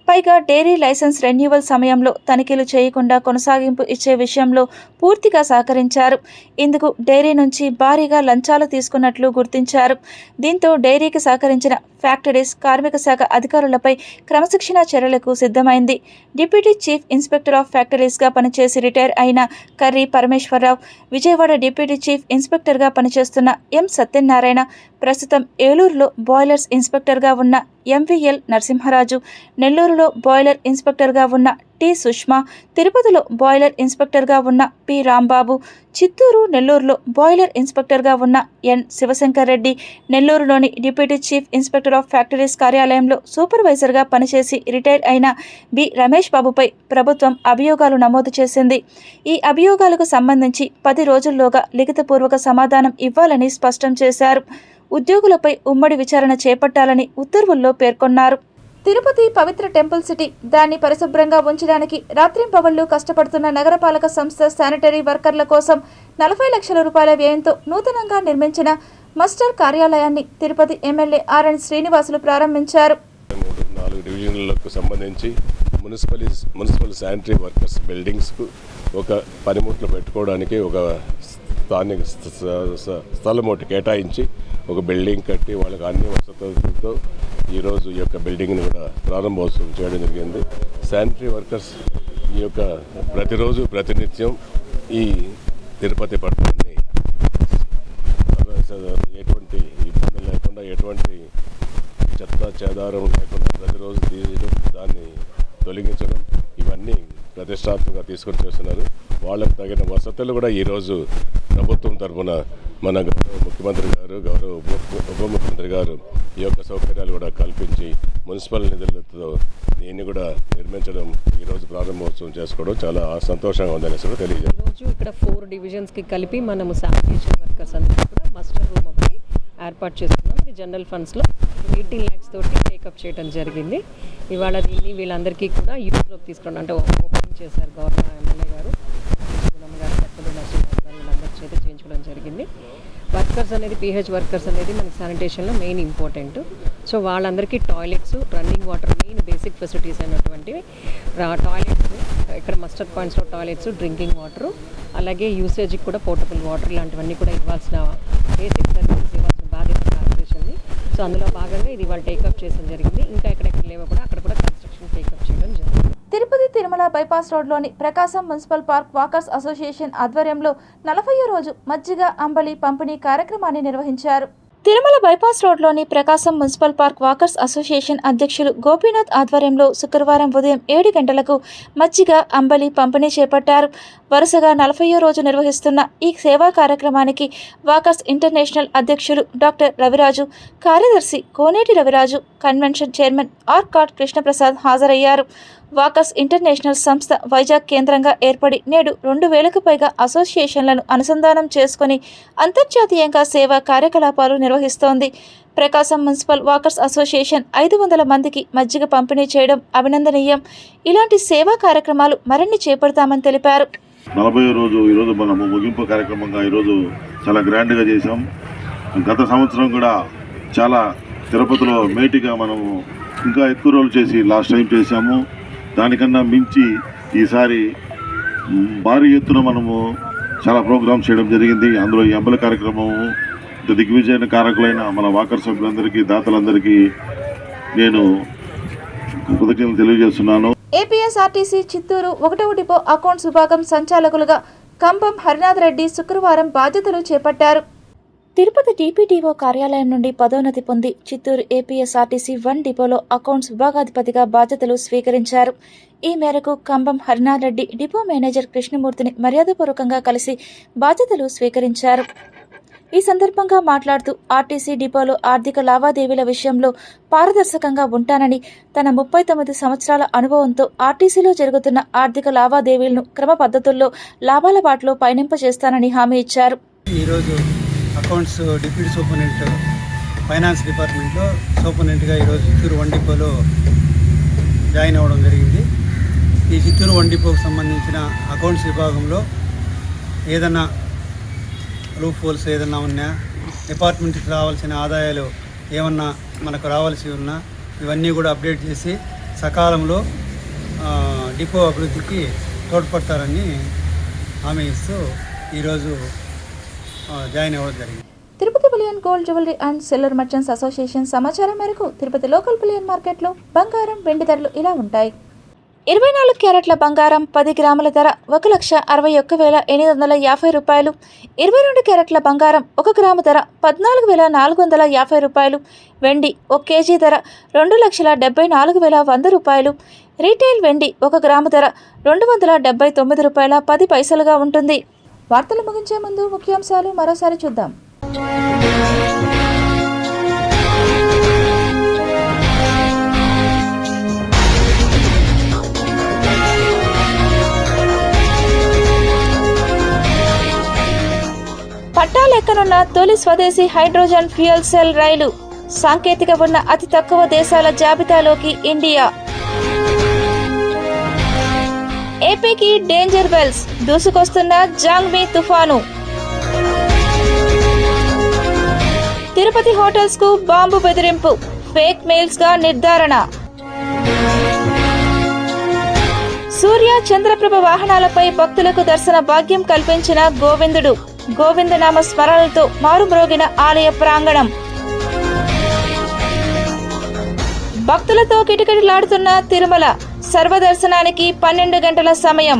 పైగా డైరీ లైసెన్స్ రెన్యువల్ సమయంలో తనిఖీలు చేయకుండా కొనసాగింపు ఇచ్చే విషయంలో పూర్తిగా సహకరించారు. ఇందుకు డైరీ నుంచి భారీగా లంచాలు తీసుకున్నట్లు గుర్తించారు. దీంతో డైరీకి సహకరించిన ఫ్యాక్టరీస్, కార్మిక శాఖ అధికారులపై క్రమశిక్షణా చర్యలకు సిద్ధమైంది. డిప్యూటీ చీఫ్ ఇన్స్పెక్టర్ ఆఫ్ ఫ్యాక్టరీస్గా పనిచేసి రిటైర్ అయిన కర్రీ పరమేశ్వరరావు, విజయవాడ డిప్యూటీ చీఫ్ ఇన్స్పెక్టర్గా పనిచేస్తున్న ఎం సత్యనారాయణ, ప్రస్తుతం ఏలూరులో బాయిలర్స్ ఇన్స్పెక్టర్గా ఉన్న ఎంవిఎల్ నరసింహరాజు, నెల్లూరులో బాయిలర్ ఇన్స్పెక్టర్గా ఉన్న టి సుష్మా, తిరుపతిలో బాయిలర్ ఇన్స్పెక్టర్గా ఉన్న పి రాంబాబు, చిత్తూరు, నెల్లూరులో బాయిలర్ ఇన్స్పెక్టర్గా ఉన్న ఎన్ శివశంకర్ రెడ్డి, నెల్లూరులోని deputy chief inspector of factories కార్యాలయంలో సూపర్వైజర్గా పనిచేసి రిటైర్ అయిన బి రమేష్ బాబుపై ప్రభుత్వం అభియోగాలు నమోదు చేసింది. ఈ అభియోగాలకు సంబంధించి 10 రోజుల్లోగా లిఖితపూర్వక సమాధానం ఇవ్వాలని స్పష్టం చేశారు. ఉద్యోగులపై ఉమ్మడి విచారణ చేపట్టాలని ఉత్తర్వుల్లో పేర్కొన్నారు. తిరుపతి పవిత్ర టెంపుల్ సిటీ, దాన్ని పరిశుభ్రంగా ఉంచడానికి రాత్రింపవళ్లు కష్టపడుతున్న నగరపాలక సంస్థ శానిటరీ వర్కర్ల కోసం 40 లక్షల రూపాయల వ్యయంతో నూతనంగా నిర్మించిన మస్టర్ కార్యాలయాన్ని తిరుపతి ఎమ్మెల్యే ఆర్ఎన్ శ్రీనివాసులు ప్రారంభించారు. 4 డివిజన్లకు సంబంధించి మున్సిపల్ శానిటరీ వర్కర్స్ బిల్డింగ్స్కు ఒక పనిముట్లు పెట్టుకోవడానికి ఒక స్థానిక స్థలం ఒకటి కేటాయించి ఒక బిల్డింగ్ కట్టి వాళ్ళకి అన్ని వసతులతో ఈరోజు ఈ యొక్క బిల్డింగ్ని కూడా ప్రారంభోత్సవం చేయడం జరిగింది. శానిటరీ వర్కర్స్ ఈ యొక్క ప్రతిరోజు ప్రతినిత్యం ఈ తిరుపతి పట్టణాన్ని ఎటువంటి ఇబ్బందులు లేకుండా, ఎటువంటి చెత్త చెదారం లేకుండా ప్రతిరోజు తీయడం, దాన్ని తొలగించడం, ఇవన్నీ ప్రతిష్టాత్మకంగా తీసుకొని చేస్తున్నారు. వాళ్ళకు తగిన వసతులు కూడా ఈరోజు ప్రభుత్వం తరఫున మన గౌరవ ముఖ్యమంత్రి గారు, గౌరవ ఉప ముఖ్యమంత్రి గారు ఈ యొక్క సౌకర్యాలు కూడా కల్పించి మున్సిపల్ నిధులతో దీన్ని కూడా నిర్మించడం, ఈరోజు ప్రారంభోత్సవం చేసుకోవడం చాలా సంతోషంగా ఉందనేసి కూడా తెలియజేస్తాం. ఈరోజు ఇక్కడ 4 డివిజన్స్కి కలిపి మనము శానిటేషన్ వర్కర్స్ అందరూ కూడా మస్టర్ రూమ్ ఒకటి ఏర్పాటు చేస్తున్నాం. ఇది జనరల్ ఫండ్స్లో 18 lakhs తోటి టేకప్ చేయడం జరిగింది. ఇవాళ దీన్ని వీళ్ళందరికీ కూడా యూజ్లోకి తీసుకున్నాం. అంటే ఓపెనింగ్ చేశారు గవర్నర్ ఎమ్మెల్యే గారు, గారు, నరసింహరావు గారు, వీళ్ళందరి చేత చేయించుకోవడం జరిగింది. వర్కర్స్ అనేది, PH వర్కర్స్ అనేది మనకి శానిటేషన్లో మెయిన్ ఇంపార్టెంట్. సో వాళ్ళందరికీ toilets, running water, main basic facilities అయినటువంటివి టాయిలెట్స్, ఇక్కడ మస్టర్ పాయింట్స్లో టాయిలెట్స్, డ్రింకింగ్ వాటరు, అలాగే యూసేజ్కి కూడా పోర్టబుల్ వాటర్ లాంటివన్నీ కూడా ఇవ్వాల్సిన బేసిక్ సర్వీసెస్ ఇవ్వాల్సిన బాధ్యత కార్పొరేషన్ది. సో అందులో భాగంగా ఇది వాళ్ళు టేకప్ చేయడం జరిగింది. ఇంకా ఎక్కడెక్కడ లేవో కూడా అక్కడ కూడా కన్స్ట్రక్షన్ టేకప్ చేయడం జరిగింది. తిరుపతి తిరుమల బైపాస్ రోడ్లోని ప్రకాశం మున్సిపల్ పార్క్ వాకర్స్ అసోసియేషన్ ఆధ్వర్యంలో 40వ రోజు మజ్జిగ అంబలి పంపిణీ కార్యక్రమాన్ని నిర్వహించారు. తిరుమల బైపాస్ రోడ్లోని ప్రకాశం మున్సిపల్ పార్క్ వాకర్స్ అసోసియేషన్ అధ్యక్షులు గోపీనాథ్ ఆధ్వర్యంలో శుక్రవారం ఉదయం 7 గంటలకు మజ్జిగ అంబలి పంపిణీ చేపట్టారు. వరుసగా 40వ రోజు నిర్వహిస్తున్న ఈ సేవా కార్యక్రమానికి వాకర్స్ ఇంటర్నేషనల్ అధ్యక్షులు డాక్టర్ రవిరాజు, కార్యదర్శి కోనేటి రవిరాజు, కన్వెన్షన్ చైర్మన్ ఆర్కాట్ కృష్ణప్రసాద్ హాజరయ్యారు. వాకర్స్ ఇంటర్నేషనల్ సంస్థ వైజాగ్ కేంద్రంగా ఏర్పడి నేడు 2000కు పైగా అసోసియేషన్లను అనుసంధానం చేసుకుని అంతర్జాతీయంగా సేవా కార్యకలాపాలు నిర్వహిస్తోంది. ప్రకాశం మున్సిపల్ వాకర్స్ అసోసియేషన్ 500 మందికి మజ్జిగ పంపిణీ చేయడం అభినందనీయం. ఇలాంటి సేవా కార్యక్రమాలు మరిన్ని చేపడతామని తెలిపారు. 40వ రోజు ఈరోజు మనము ముగింపు కార్యక్రమంగా ఈరోజు చాలా గ్రాండ్గా చేసాం. గత సంవత్సరం కూడా చాలా తిరుపతిలో మేటిగా మనము ఇంకా ఎక్కువ రోజులు చేసి లాస్ట్ టైం చేసాము. దానికన్నా మించి ఈసారి భారీ ఎత్తున మనము చాలా ప్రోగ్రామ్స్ చేయడం జరిగింది. అందులో ఈ అంబలి కార్యక్రమము దిగ్విజయ కారకులైన మన వాకర్ సభ్యులందరికీ, దాతలందరికీ నేను కృతజ్ఞతలు తెలియజేస్తున్నాను. ఏపీఎస్ఆర్టీసీ చిత్తూరు 1వ డిపో అకౌంట్స్ విభాగం సంచాలకులుగా కంబం హరినాథ్ రెడ్డి శుక్రవారం బాధ్యతలు చేపట్టారు. తిరుపతి టీపీటీఓ కార్యాలయం నుండి పదోన్నతి పొంది చిత్తూరు ఏపీఎస్ఆర్టీసీ 1 డిపోలో అకౌంట్స్ విభాగాధిపతిగా బాధ్యతలు స్వీకరించారు. ఈ మేరకు కంబం హరినాథ్ రెడ్డి డిపో మేనేజర్ కృష్ణమూర్తిని మర్యాదపూర్వకంగా కలిసి బాధ్యతలు స్వీకరించారు. ఈ సందర్భంగా మాట్లాడుతూ ఆర్టీసీ డిపోలో ఆర్థిక లావాదేవీల విషయంలో పారదర్శకంగా ఉంటానని, తన 39 సంవత్సరాల అనుభవంతో ఆర్టీసీలో జరుగుతున్న ఆర్థిక లావాదేవీలను క్రమ పద్ధతుల్లో లాభాల బాటలో పయనింపజేస్తానని హామీ ఇచ్చారు. ఈరోజు అకౌంట్స్ డిప్యూటీ సూపరింటెండెంట్ ఫైనాన్స్ డిపార్ట్మెంట్లో సూపరింటెండెంట్గా ఈరోజు చిత్తూరు 1 డిపోలో జాయిన్ అవ్వడం జరిగింది. ఈ చిత్తూరు 1 డిపోకు సంబంధించిన అకౌంట్స్ విభాగంలో ఏదన్నా లూప్ హోల్స్ ఏదన్నా ఉన్నా, డిపార్ట్మెంట్కి రావాల్సిన ఆదాయాలు ఏమన్నా మనకు రావాల్సి ఉన్నా ఇవన్నీ కూడా అప్డేట్ చేసి సకాలంలో డిపో అభివృద్ధికి తోడ్పడతారని హామీ ఇస్తూ ఈరోజు జాయిన్ అవ్వడం జరిగింది. Tirupati bullion gold jewellery and silver merchants association సమాచారం మేరకు తిరుపతి లోకల్ బులియన్ మార్కెట్లో బంగారం, వెండి ధరలు ఇలా ఉంటాయి. 24 క్యారెట్ల బంగారం 10 గ్రాముల ధర 1,61,850 రూపాయలు. 22 క్యారెట్ల బంగారం 1 గ్రాము ధర 14,450 రూపాయలు. వెండి 1 కేజీ ధర 2,74,100 రూపాయలు. రీటైల్ వెండి 1 గ్రాము ధర 279 రూపాయల 10 పైసలుగా ఉంటుంది. వార్తలు ముగించే ముందు ముఖ్యాంశాలు మరోసారి చూద్దాం. పట్టాలెక్కనున్న తొలి స్వదేశీ హైడ్రోజన్ ఫ్యూయల్ సెల్ రైలు. సాంకేతిక ఉన్న అతి తక్కువ దేశాల జాబితాలోకి ఇండియా. ఏపీకి డేంజర్ బెల్స్, దూసుకొస్తున్న జాంగ్మీ తుఫాను. తిరుపతి హోటల్స్ కు బాంబు బెదిరింపు, ఫేక్ మెయిల్స్ గా నిర్ధారణ. సూర్య చంద్రప్రభ వాహనాలపై భక్తులకు దర్శన భాగ్యం కల్పించిన గోవిందుడు. గోవిందనామ స్మరణలతో మారుమ్రోగిన ఆలయ ప్రాంగణం. భక్తులతో కిటకిటలాడుతున్న తిరుమల. సర్వదర్శనానికి 12 గంటల సమయం.